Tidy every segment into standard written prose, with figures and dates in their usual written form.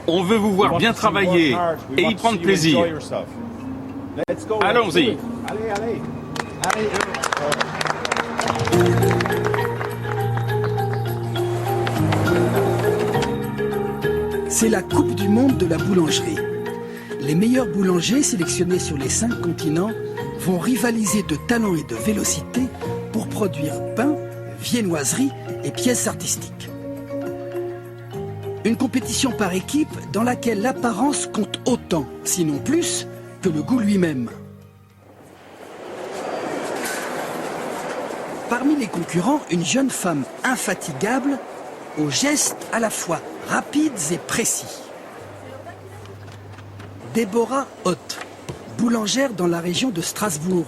On veut vous voir bien travailler et y prendre plaisir. Allons-y. C'est la Coupe du monde de la boulangerie. Les meilleurs boulangers sélectionnés sur les 5 continents vont rivaliser de talent et de vélocité pour produire pain, viennoiseries et pièces artistiques. Une compétition par équipe dans laquelle l'apparence compte autant, sinon plus, que le goût lui-même. Parmi les concurrents, une jeune femme infatigable, aux gestes à la fois rapides et précis. Déborah Hoth, boulangère dans la région de Strasbourg.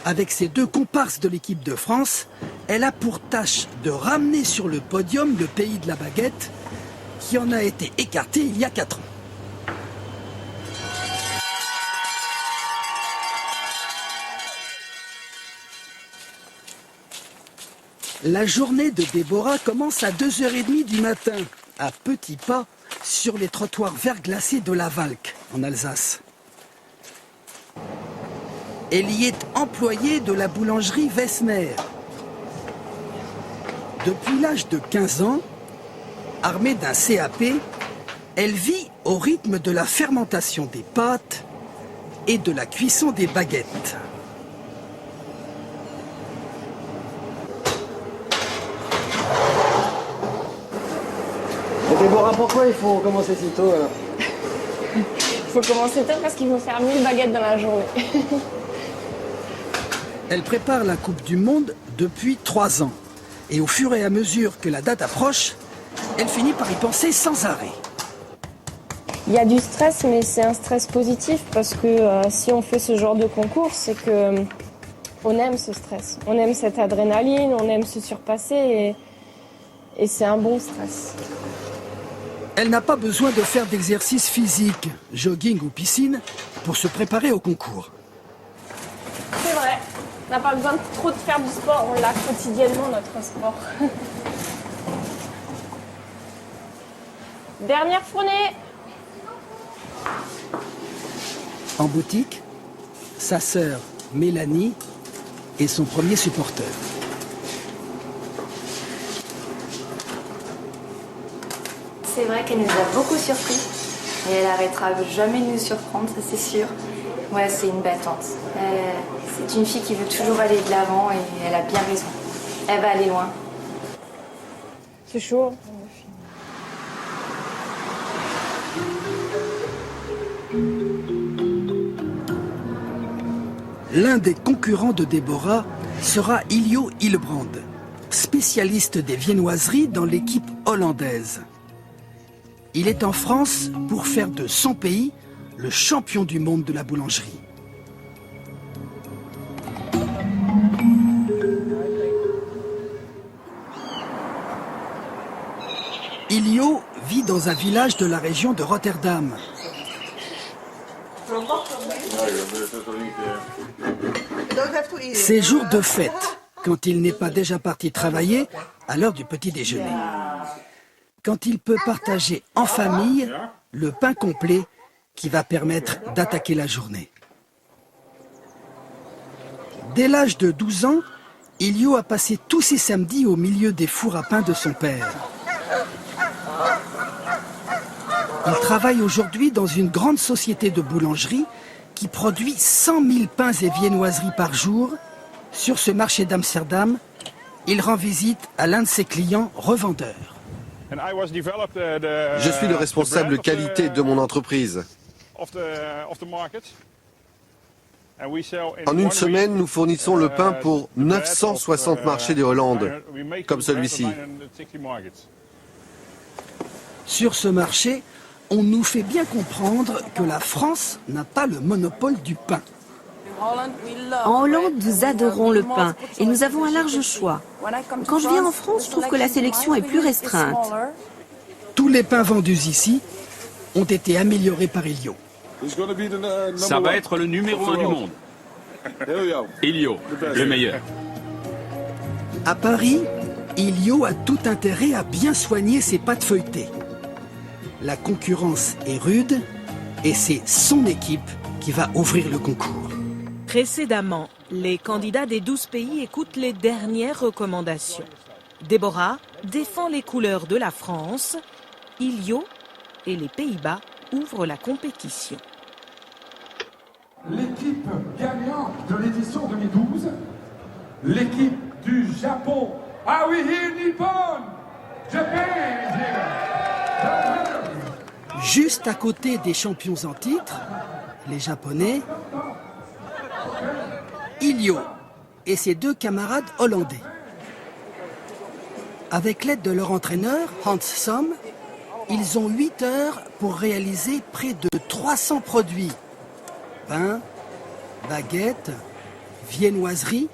Avec ses 2 comparses de l'équipe de France, elle a pour tâche de ramener sur le podium le pays de la baguette qui en a été écarté il y a 4 ans. La journée de Déborah commence à 2h30 du matin, à petits pas, sur les trottoirs verglacés de la Valk, en Alsace. Elle y est employée de la boulangerie Wessner. Depuis l'âge de 15 ans, armée d'un CAP, elle vit au rythme de la fermentation des pâtes et de la cuisson des baguettes. Et Déborah, pourquoi il faut commencer si tôt alors? Il faut commencer tôt parce qu'il faut faire 1000 baguettes dans la journée. Elle prépare la Coupe du monde depuis 3 ans. Et au fur et à mesure que la date approche, elle finit par y penser sans arrêt. Il y a du stress, mais c'est un stress positif parce que si on fait ce genre de concours, c'est que on aime ce stress. On aime cette adrénaline, on aime se surpasser et c'est un bon stress. Elle n'a pas besoin de faire d'exercice physique, jogging ou piscine, pour se préparer au concours. C'est vrai, on n'a pas besoin de trop de faire du sport, on l'a quotidiennement notre sport. Dernière fournée. En boutique, sa sœur Mélanie est son premier supporter. C'est vrai qu'elle nous a beaucoup surpris et elle arrêtera jamais de nous surprendre, ça c'est sûr. Ouais, c'est une battante. C'est une fille qui veut toujours aller de l'avant et elle a bien raison. Elle va aller loin. C'est chaud. L'un des concurrents de Déborah sera Iljo Hillebrand, spécialiste des viennoiseries dans l'équipe hollandaise. Il est en France pour faire de son pays le champion du monde de la boulangerie. Iljo vit dans un village de la région de Rotterdam. C'est jour de fête, quand il n'est pas déjà parti travailler à l'heure du petit déjeuner. Quand il peut partager en famille le pain complet qui va permettre d'attaquer la journée. Dès l'âge de 12 ans, Iljo a passé tous ses samedis au milieu des fours à pain de son père. Il travaille aujourd'hui dans une grande société de boulangerie qui produit 100 000 pains et viennoiseries par jour. Sur ce marché d'Amsterdam, il rend visite à l'un de ses clients revendeurs. Je suis le responsable qualité de mon entreprise. En une semaine, nous fournissons le pain pour 960 marchés de Hollande, comme celui-ci. Sur ce marché, on nous fait bien comprendre que la France n'a pas le monopole du pain. En Hollande, nous adorons le pain et nous avons un large choix. Quand je viens en France, je trouve que la sélection est plus restreinte. Tous les pains vendus ici ont été améliorés par Iljo. Ça va être le numéro 1 du monde. Iljo, le meilleur. À Paris, Iljo a tout intérêt à bien soigner ses pâtes feuilletées. La concurrence est rude et c'est son équipe qui va ouvrir le concours. Précédemment, les candidats des 12 pays écoutent les dernières recommandations. Déborah défend les couleurs de la France. Ilio et les Pays-Bas ouvrent la compétition. L'équipe gagnante de l'édition 2012, l'équipe du Japon. Ah oui, Nippon! Japan! Juste à côté des champions en titre, les Japonais, Ilio et ses 2 camarades hollandais. Avec l'aide de leur entraîneur, Hans Somm, ils ont 8 heures pour réaliser près de 300 produits. Pain, baguettes, viennoiseries,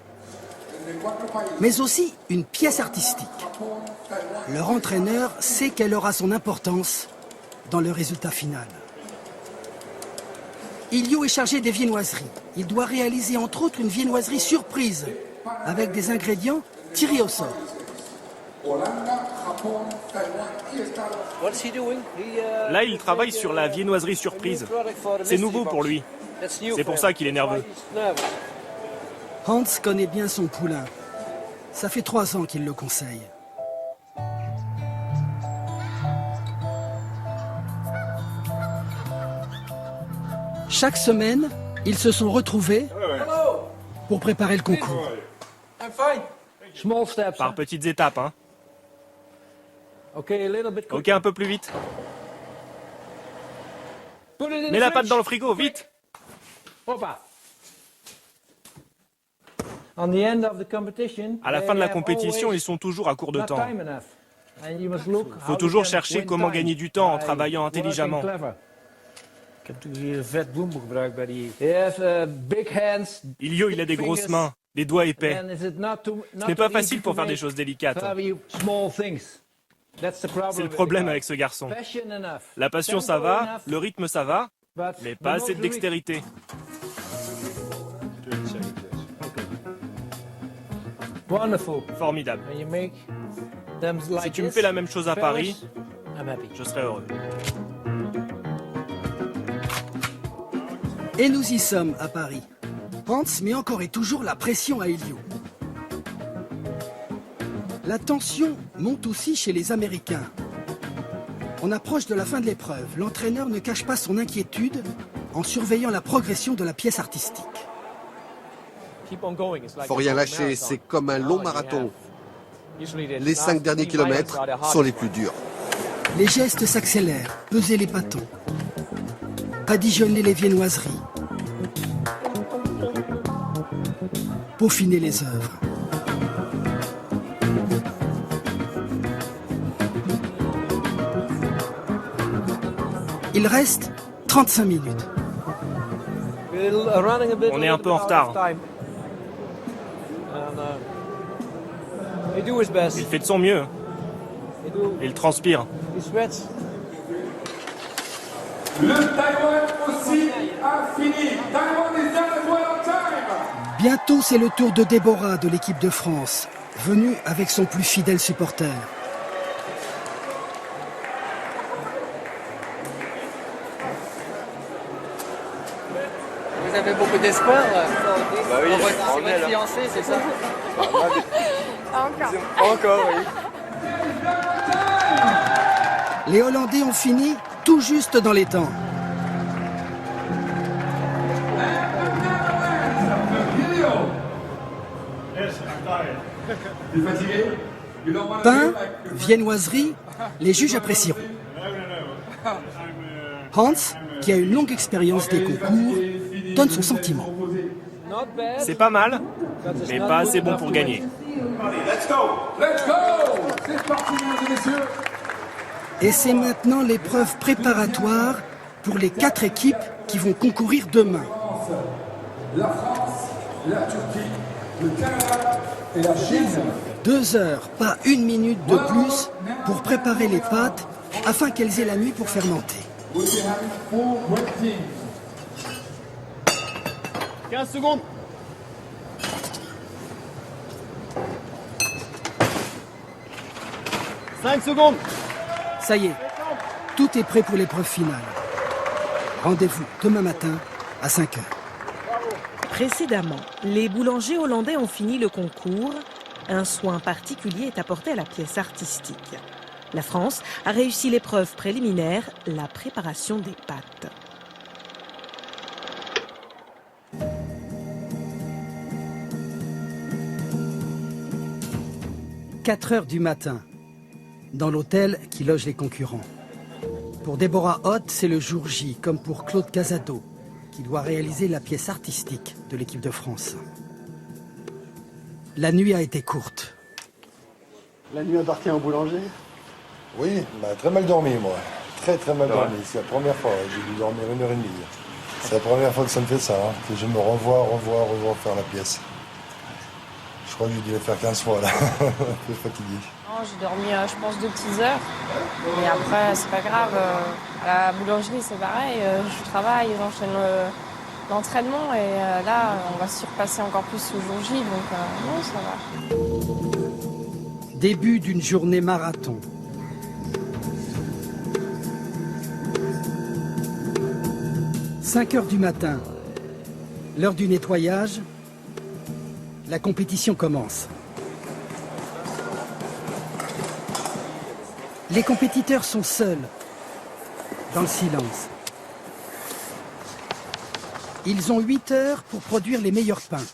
mais aussi une pièce artistique. Leur entraîneur sait qu'elle aura son importance dans le résultat final. Ilio est chargé des viennoiseries. Il doit réaliser entre autres une viennoiserie surprise avec des ingrédients tirés au sort. Là, il travaille sur la viennoiserie surprise. C'est nouveau pour lui. C'est pour ça qu'il est nerveux. Hans connaît bien son poulain. Ça fait 3 ans qu'il le conseille. Chaque semaine, ils se sont retrouvés pour préparer le concours. Par petites étapes, hein. Ok, un peu plus vite. Mets la pâte dans le frigo, vite. À la fin de la compétition, ils sont toujours à court de temps. Il faut toujours chercher comment gagner du temps en travaillant intelligemment. Ilio, il a des grosses mains, des doigts épais. Ce n'est pas facile pour faire des choses délicates. C'est le problème avec ce garçon. La passion, ça va, le rythme, ça va, mais pas assez de dextérité. Formidable. Si tu me fais la même chose à Paris, je serai heureux. Et nous y sommes à Paris. Hans met encore et toujours la pression à Ilio. La tension monte aussi chez les Américains. On approche de la fin de l'épreuve. L'entraîneur ne cache pas son inquiétude en surveillant la progression de la pièce artistique. Faut rien lâcher, c'est comme un long marathon. Les 5 derniers kilomètres sont les plus durs. Les gestes s'accélèrent, peser les bâtons, adigeonner les viennoiseries, peaufiner les œuvres. Il reste 35 minutes. On est un peu en retard. Il fait de son mieux. Il transpire. Le Taïwan aussi a fini. Taïwan is done as well on time. Bientôt, c'est le tour de Déborah de l'équipe de France, venue avec son plus fidèle supporter. Vous avez beaucoup d'espoir Bah oui, dans votre fiancé, c'est ça? Encore, oui. Les Hollandais ont fini tout juste dans les temps. Pain, viennoiserie, les juges apprécieront. Hans, qui a une longue expérience des concours, donne son sentiment. C'est pas mal, mais pas assez bon pour gagner. Let's go! C'est parti, mesdames et messieurs. Et c'est maintenant l'épreuve préparatoire pour les 4 équipes qui vont concourir demain. La France, la Turquie, le Canada et la Chine. 2 heures, pas 1 minute de plus pour préparer les pâtes afin qu'elles aient la nuit pour fermenter. 15 secondes. « 5 secondes. Ça y est, Tout est prêt pour l'épreuve finale. Rendez-vous demain matin à 5 h. Précédemment, les boulangers hollandais ont fini le concours. Un soin particulier est apporté à la pièce artistique. La France a réussi l'épreuve préliminaire, la préparation des pâtes. « 4 h du matin, dans l'hôtel qui loge les concurrents. Pour Déborah Hott, c'est le jour J, comme pour Claude Casado, qui doit réaliser la pièce artistique de l'équipe de France. La nuit a été courte. La nuit appartient au boulanger? Oui, très mal dormi, moi. Très mal dormi. C'est la première fois, j'ai dû dormir 1h30. C'est la première fois que ça me fait ça, que je me revois faire la pièce. Je crois que j'ai dû la faire 15 fois, là. Un peu fatigué. J'ai dormi, je pense, 2 petites heures. Et après, c'est pas grave. À la boulangerie, c'est pareil. Je travaille, j'enchaîne l'entraînement. Et là, on va surpasser encore plus ce jour J. Donc, non, ça va. Début d'une journée marathon. « 5 h du matin. L'heure du nettoyage. La compétition commence. Les compétiteurs sont seuls, dans le silence. Ils ont 8 heures pour produire les meilleurs pains,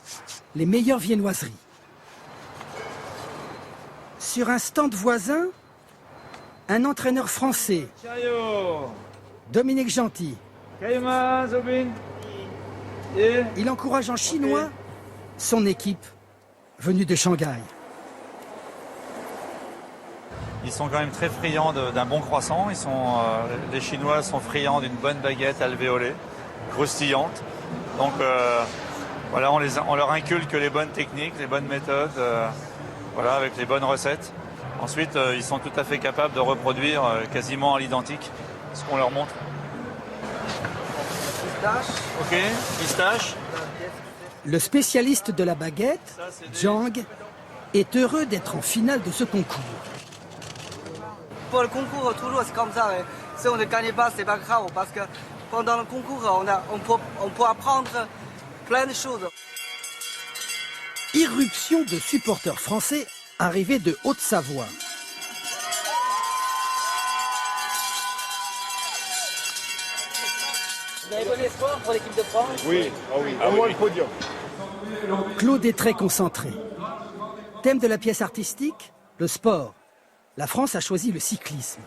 les meilleures viennoiseries. Sur un stand voisin, un entraîneur français, Dominique Gentil. Il encourage en chinois son équipe venue de Shanghai. Ils sont quand même très friands d'un bon croissant. Les Chinois sont friands d'une bonne baguette alvéolée, croustillante. Donc voilà, on leur inculque les bonnes techniques, les bonnes méthodes, voilà, avec les bonnes recettes. Ensuite, ils sont tout à fait capables de reproduire quasiment à l'identique ce qu'on leur montre. Pistache. Ok, pistache. Le spécialiste de la baguette, Zhang, est heureux d'être en finale de ce concours. Pour le concours, toujours c'est comme ça. Si on ne gagne pas, c'est pas grave, parce que pendant le concours, on peut apprendre plein de choses. Irruption de supporters français arrivés de Haute-Savoie. Vous avez bon espoir pour l'équipe de France? Oui, au moins le podium. Claude est très concentré. Thème de la pièce artistique, le sport. La France a choisi le cyclisme.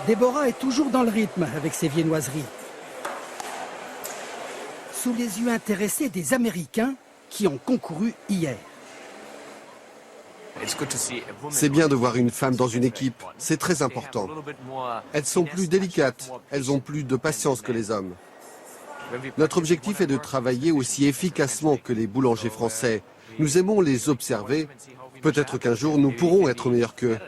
Déborah est toujours dans le rythme avec ses viennoiseries. Sous les yeux intéressés des Américains qui ont concouru hier. C'est bien de voir une femme dans une équipe, c'est très important. Elles sont plus délicates, elles ont plus de patience que les hommes. Notre objectif est de travailler aussi efficacement que les boulangers français. Nous aimons les observer. Peut-être qu'un jour, nous pourrons être meilleurs qu'eux.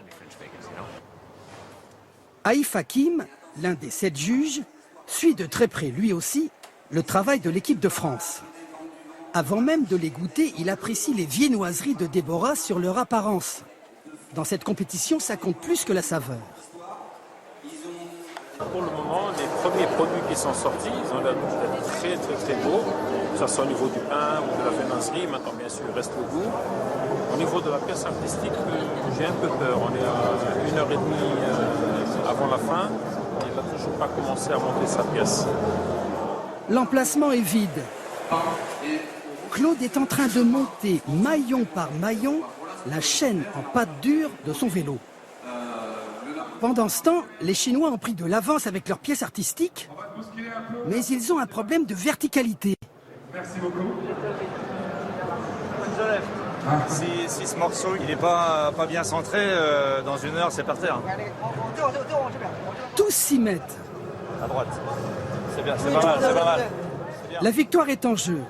Haïf Hakim, l'un des 7 juges, suit de très près, lui aussi, le travail de l'équipe de France. Avant même de les goûter, il apprécie les viennoiseries de Déborah sur leur apparence. Dans cette compétition, ça compte plus que la saveur. Pour le moment, les premiers produits qui sont sortis, ils ont l'air très beaux, que ce soit au niveau du pain ou de la viennoiserie. Maintenant, bien sûr, il reste le goût. Au niveau de la pièce artistique, j'ai un peu peur. On est à 1h30 avant la fin. Il n'a toujours pas commencé à monter sa pièce. L'emplacement est vide. Claude est en train de monter maillon par maillon la chaîne en pâte dure de son vélo. Pendant ce temps, les Chinois ont pris de l'avance avec leurs pièces artistiques, mais ils ont un problème de verticalité. Merci beaucoup. Si ce morceau il n'est pas bien centré, dans 1 heure c'est par terre. Tous s'y mettent. À droite. C'est bien, c'est pas mal. La victoire est en jeu.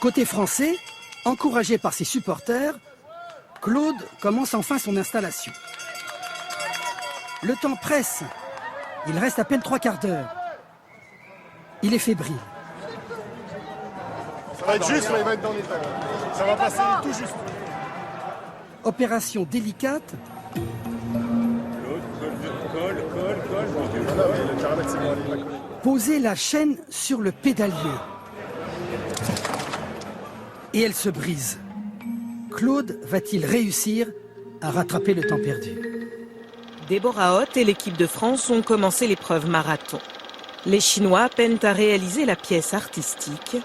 Côté français, encouragé par ses supporters, Claude commence enfin son installation. Le temps presse. Il reste à peine 3/4 d'heure. Il est fébrile. Ça va être juste, mais il va être dans les temps. Ça va passer tout juste. Opération délicate. Poser la chaîne sur le pédalier. Et elle se brise. Claude va-t-il réussir à rattraper le temps perdu? Deborah Ott et l'équipe de France ont commencé l'épreuve marathon. Les Chinois peinent à réaliser la pièce artistique.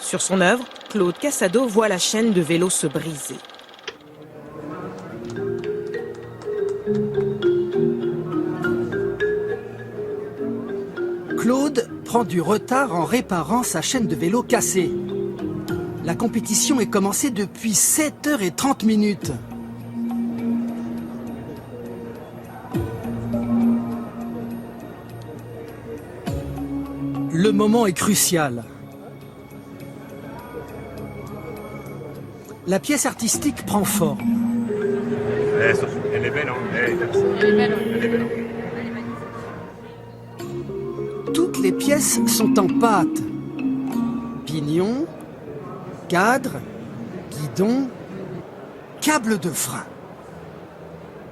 Sur son œuvre, Claude Cassado voit la chaîne de vélo se briser. Claude prend du retard en réparant sa chaîne de vélo cassée. La compétition est commencée depuis 7h30. Le moment est crucial. La pièce artistique prend forme. Elle est belle, hein. Elle est belle. Toutes les pièces sont en pâte. Pignon, cadre, guidon, câble de frein.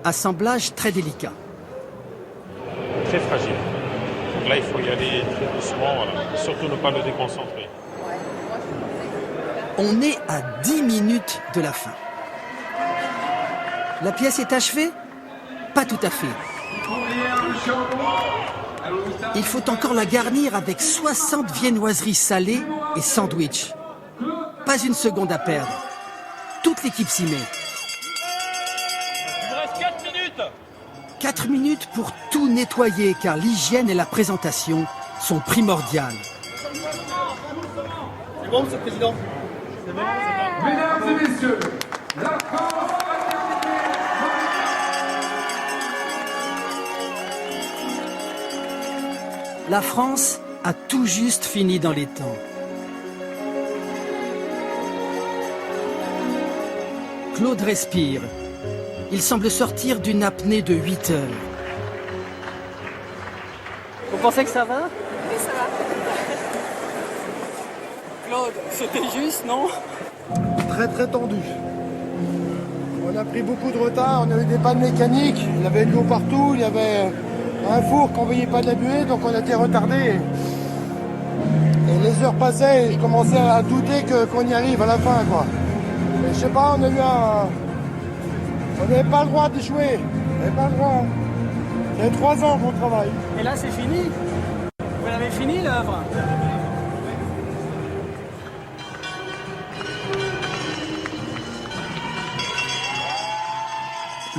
Assemblage très délicat. Très fragile. Donc là, il faut y aller très doucement, voilà. Surtout ne pas le déconcentrer. On est à 10 minutes de la fin. La pièce est achevée? Pas tout à fait. Il faut encore la garnir avec 60 viennoiseries salées et sandwichs. Pas une seconde à perdre. Toute l'équipe s'y met. Il vous reste 4 minutes. 4 minutes pour tout nettoyer, car l'hygiène et la présentation sont primordiales. C'est bon, Monsieur le Président? Mesdames et messieurs, la France La France a tout juste fini dans les temps. Claude respire. Il semble sortir d'une apnée de 8 heures. Vous pensez que ça va? Oui, ça va. Claude, c'était juste, non? Très très tendu. On a pris beaucoup de retard, on avait des pannes mécaniques, il y avait de l'eau partout, il y avait un four qu'on ne voyait pas de la buée, donc on a été retardé. Et les heures passaient et je commençais à douter qu'on y arrive à la fin, quoi. Et je sais pas, on a eu on n'avait pas le droit d'échouer. On n'avait pas le droit. Ça fait 3 ans qu'on travaille. Et là, c'est fini? Vous l'avez fini, l'œuvre?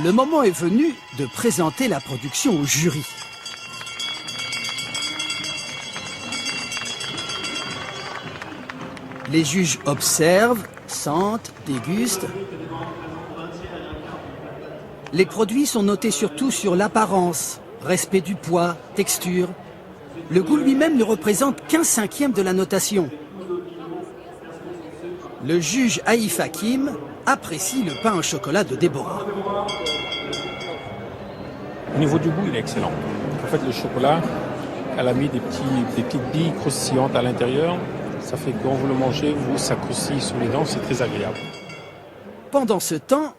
Le moment est venu de présenter la production au jury. Les juges observent, sentent, dégustent. Les produits sont notés surtout sur l'apparence, respect du poids, texture. Le goût lui-même ne représente qu'1/5 de la notation. Le juge Haïf Hakim apprécie le pain au chocolat de Deborah. Au niveau du goût, il est excellent. En fait, le chocolat, elle a mis des petites billes croustillantes à l'intérieur. Ça fait que quand vous le mangez, ça croustille sur les dents, c'est très agréable. Pendant ce temps,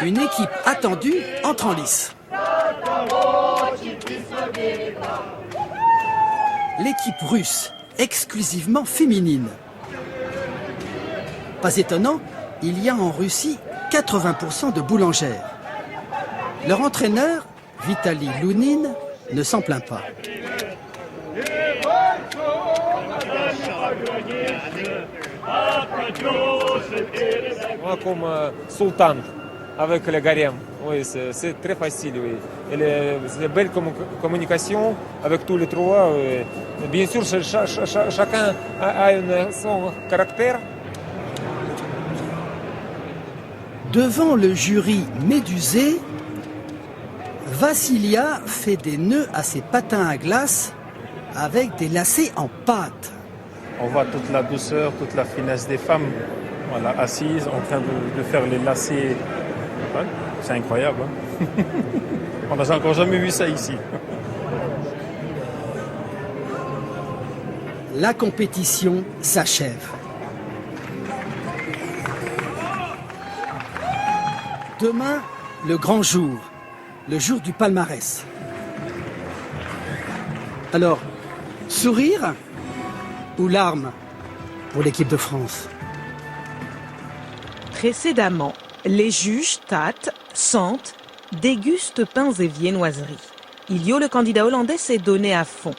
une équipe attendue entre en lice. L'équipe russe, exclusivement féminine. Pas étonnant, il y a en Russie 80% de boulangères. Leur entraîneur, Vitali Lounine, ne s'en plaint pas. Moi, comme sultan avec le garem, oui, c'est très facile. Oui. C'est une belle communication avec tous les trois. Oui. Bien sûr, chacun a son caractère. Devant le jury médusé, Vassilia fait des nœuds à ses patins à glace avec des lacets en pâte. On voit toute la douceur, toute la finesse des femmes, voilà, assises, en train de faire les lacets. Ouais, c'est incroyable. Hein. On n'a encore jamais vu ça ici. La compétition s'achève. Demain, le grand jour, le jour du palmarès. Alors, sourire ou larmes pour l'équipe de France? Précédemment, les juges tâtent, sentent, dégustent pains et viennoiseries. Ilio, le candidat hollandais, s'est donné à fond.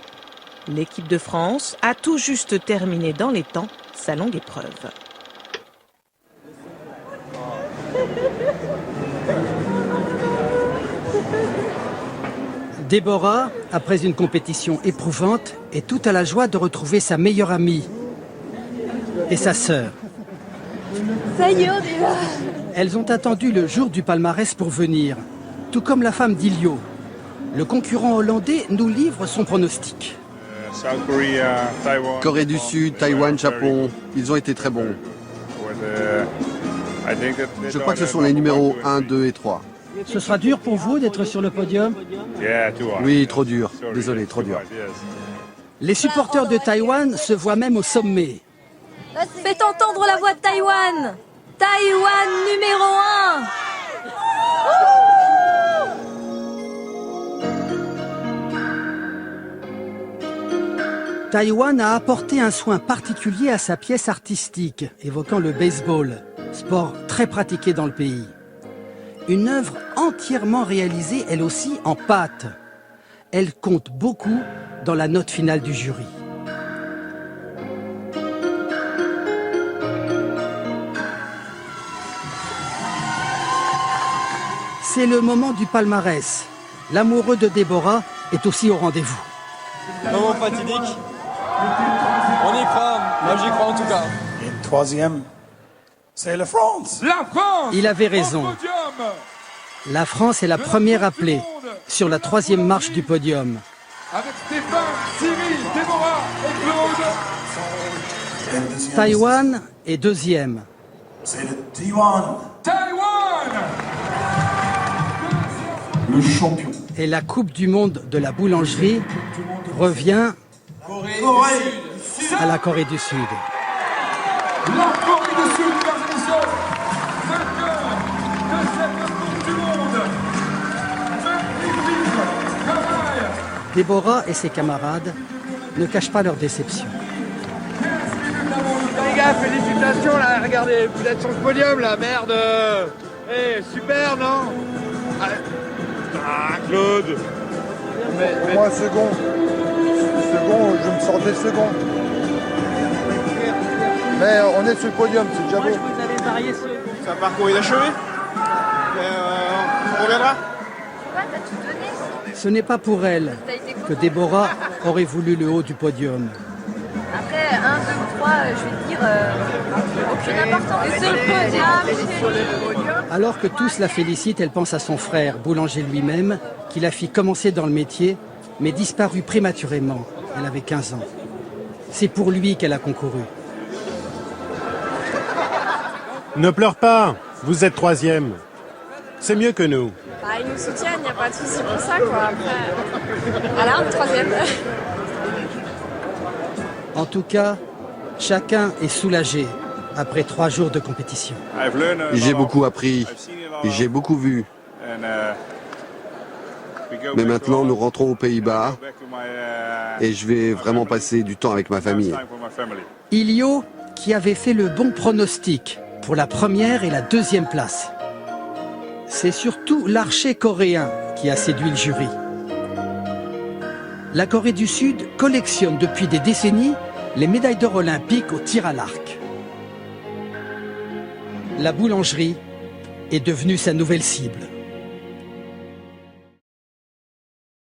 L'équipe de France a tout juste terminé dans les temps sa longue épreuve. Déborah, après une compétition éprouvante, est toute à la joie de retrouver sa meilleure amie et sa sœur. Ça y est, on est là. Elles ont attendu le jour du palmarès pour venir, tout comme la femme d'Ilio. Le concurrent hollandais nous livre son pronostic. Corée du Sud, Taïwan, Japon, ils ont été très bons. Je crois que ce sont les numéros 1, 2 et 3. Ce sera dur pour vous d'être sur le podium? Oui, trop dur. Désolé, trop dur. Les supporters de Taïwan se voient même au sommet. Faites entendre la voix de Taïwan. Taïwan numéro 1. Taïwan a apporté un soin particulier à sa pièce artistique, évoquant le baseball, sport très pratiqué dans le pays. Une œuvre entièrement réalisée, elle aussi, en pâte. Elle compte beaucoup dans la note finale du jury. C'est le moment du palmarès. L'amoureux de Déborah est aussi au rendez-vous. Moment fatidique. On y croit, moi j'y crois en tout cas. Et le troisième, c'est la France. La France. Il avait raison. La France est la première appelée sur la 3e marche du podium. Avec Stéphane, Cyril, Déborah et Claude. Taïwan est 2e. C'est le Taïwan. Taïwan. Le champion. Et la Coupe du monde de la boulangerie revient à la Corée du Sud. La Corée du Sud, mesdames et messieurs, vainqueur de cette Coupe du monde. Magnifique travail. Déborah et ses camarades ne cachent pas leur déception. Les gars, félicitations là, regardez, vous êtes sur le podium là, merde. Eh, super, non? Ah, Claude. Pour moi, second, je me sortais second. Mais on est sur le podium, c'est déjà beau. Moi, je vous avais parié sur... C'est un parcours inachevé. On reviendra. Ce n'est pas pour elle que Déborah aurait voulu le haut du podium. Après, 1, 2 ou 3, je vais te dire, aucune importance. Et c'est le podium. Alors que tous la félicitent, elle pense à son frère, boulanger lui-même, qui la fit commencer dans le métier, mais disparut prématurément. Elle avait 15 ans. C'est pour lui qu'elle a concouru. Ne pleure pas, vous êtes 3e. C'est mieux que nous. Bah, ils nous soutiennent, il n'y a pas de souci pour ça, quoi. Après, voilà, 3e. En tout cas, chacun est soulagé après 3 jours de compétition. J'ai beaucoup appris, j'ai beaucoup vu. Mais maintenant, nous rentrons aux Pays-Bas et je vais vraiment passer du temps avec ma famille. Ilio, qui avait fait le bon pronostic pour la 1re et la 2e place. C'est surtout l'archer coréen qui a séduit le jury. La Corée du Sud collectionne depuis des décennies les médailles d'or olympiques au tir à l'arc. La boulangerie est devenue sa nouvelle cible.